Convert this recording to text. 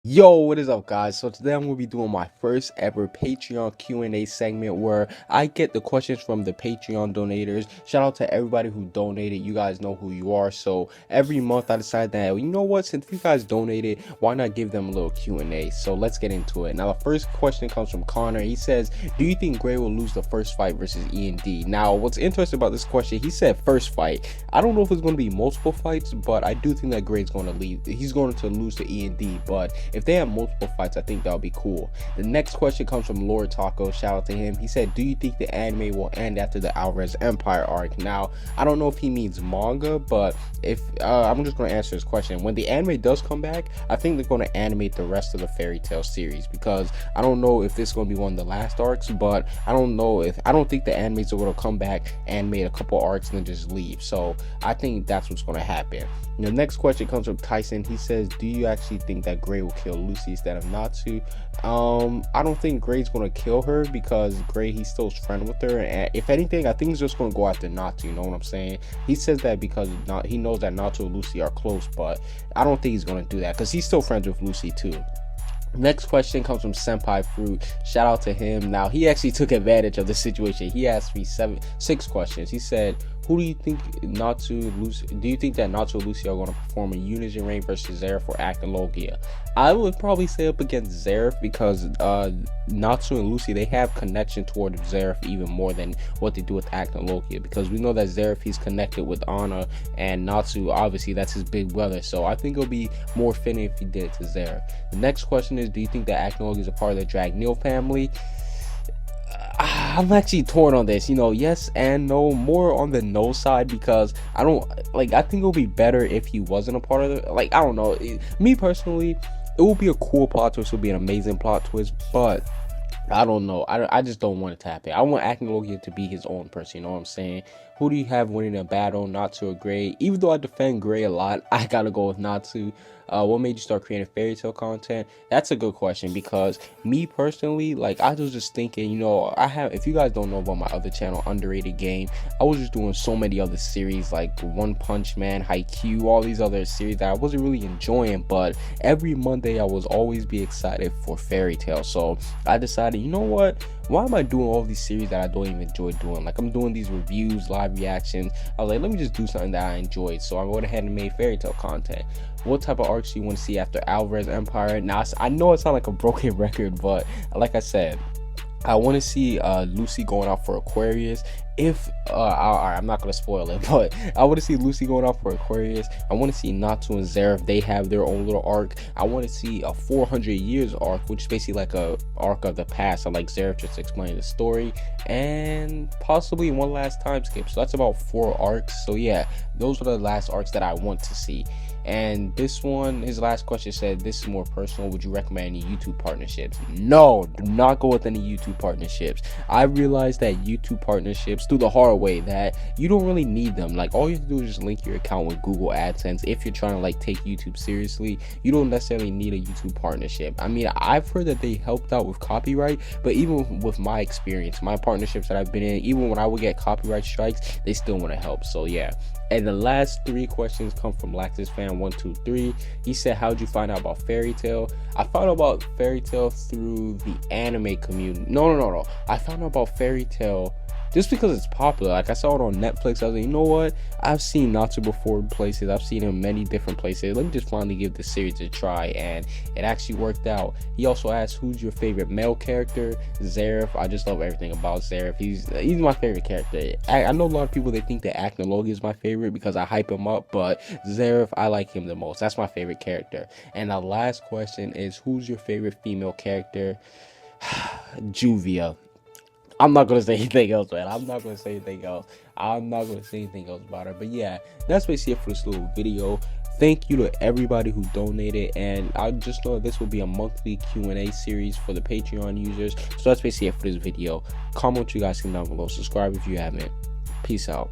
Yo, what is up, guys? So today I'm going to be doing my first ever Patreon Q&A segment where I get the questions from the Patreon donators. Shout out to everybody who donated. You guys know who you are. So every month I decide that, you know what, since you guys donated, why not give them a little Q&A? So let's get into it. Now the first question comes from Connor. He says, do you think Gray will lose the first fight versus E&D? Now what's interesting about this question, he said first fight. I don't know if it's going to be multiple fights, but I do think that Gray's going to leave. He's going to lose to E&D, but if they have multiple fights, I think that would be cool. The next question comes from Lord Taco. Shout out to him. He said, do you think the anime will end after the Alvarez Empire arc? Now, I don't know if he means manga, but if I'm just going to answer his question. When the anime does come back, I think they're going to animate the rest of the Fairy Tail series, because I don't know if this is going to be one of the last arcs, but I don't think the animes are going to come back, animate a couple arcs, and then just leave. So I think that's what's going to happen. The next question comes from Tyson. He says, do you actually think that Gray will kill Lucy instead of Natsu? I don't think Gray's gonna kill her, because Gray, he's still friends with her, and if anything, I think he's just gonna go after Natsu. You know what I'm saying? He says that because he knows that Natsu and Lucy are close, but I don't think he's gonna do that because he's still friends with Lucy too. Next question comes from Senpai Fruit. Shout out to him. Now he actually took advantage of the situation. He asked me 6 questions. He said, who do you think Natsu, Lucy? Do you think that Natsu and Lucy are going to perform a Unison Reign versus Zeref or Acnologia? I would probably say up against Zeref, because Natsu and Lucy, they have connection toward Zeref even more than what they do with Acnologia, because we know that Zeref, he's connected with Anna, and Natsu, obviously that's his big brother. So I think it'll be more fitting if he did it to Zeref. The next question is, do you think that Acnologia is a part of the Dragneel family? I'm actually torn on this, yes and no. More on the no side, because I think it would be better if he wasn't a part of it. I don't know, me personally, it would be a cool plot twist, it would be an amazing plot twist, but I don't know. I just don't want it to happen. I want Acnologia to be his own person, you know what I'm saying? Who do you have winning a battle, Natsu or Gray? Even though I defend Gray a lot, I gotta go with Natsu. What made you start creating fairy tale content? That's a good question, because me personally, I was just thinking, if you guys don't know about my other channel, Underrated Game, I was just doing so many other series like One Punch Man, Haikyuu, all these other series that I wasn't really enjoying, but every Monday I was always be excited for fairy tale. So I decided, you know what? Why am I doing all these series that I don't even enjoy doing? I'm doing these reviews, live reactions. I was like, let me just do something that I enjoyed. So I went ahead and made fairy tale content. What type of arcs do you want to see after Alvarez Empire? Now, I know it sounds like a broken record, but like I said, I want to see Lucy going out for Aquarius. I'm not going to spoil it, but I want to see Lucy going out for Aquarius. I want to see Natsu and Zeref, they have their own little arc. I want to see a 400 years arc, which is basically like a arc of the past. I like Zeref just explaining the story, and possibly one last time skip. So that's about 4 arcs. So yeah, those are the last arcs that I want to see. And this one, his last question said, this is more personal. Would you recommend any YouTube partnerships? No, do not go with any YouTube partnerships. I realized that YouTube partnerships, through the hard way, that you don't really need them. All you have to do is just link your account with Google AdSense. If you're trying to take YouTube seriously, you don't necessarily need a YouTube partnership. I mean, I've heard that they helped out with copyright, but even with my experience, my partnerships that I've been in, even when I would get copyright strikes, they still want to help. So yeah. And the last 3 questions come from Laxus Fan 123. He said, how'd you find out about Fairy Tail? I found out about Fairy Tail through the anime community. No. I found out about Fairy Tail just because it's popular. I saw it on Netflix. I was like, you know what? I've seen Natsu before in places. I've seen him in many different places. Let me just finally give this series a try, and it actually worked out. He also asked, who's your favorite male character? Zeref. I just love everything about Zeref. He's my favorite character. I know a lot of people, they think that Acnologia is my favorite because I hype him up, but Zeref, I like him the most. That's my favorite character. And the last question is, who's your favorite female character? Juvia. I'm not going to say anything else, man. I'm not going to say anything else about her. But yeah, that's basically it for this little video. Thank you to everybody who donated, and I just know this will be a monthly Q&A series for the Patreon users. So that's basically it for this video. Comment what you guys think down below. Subscribe if you haven't. Peace out.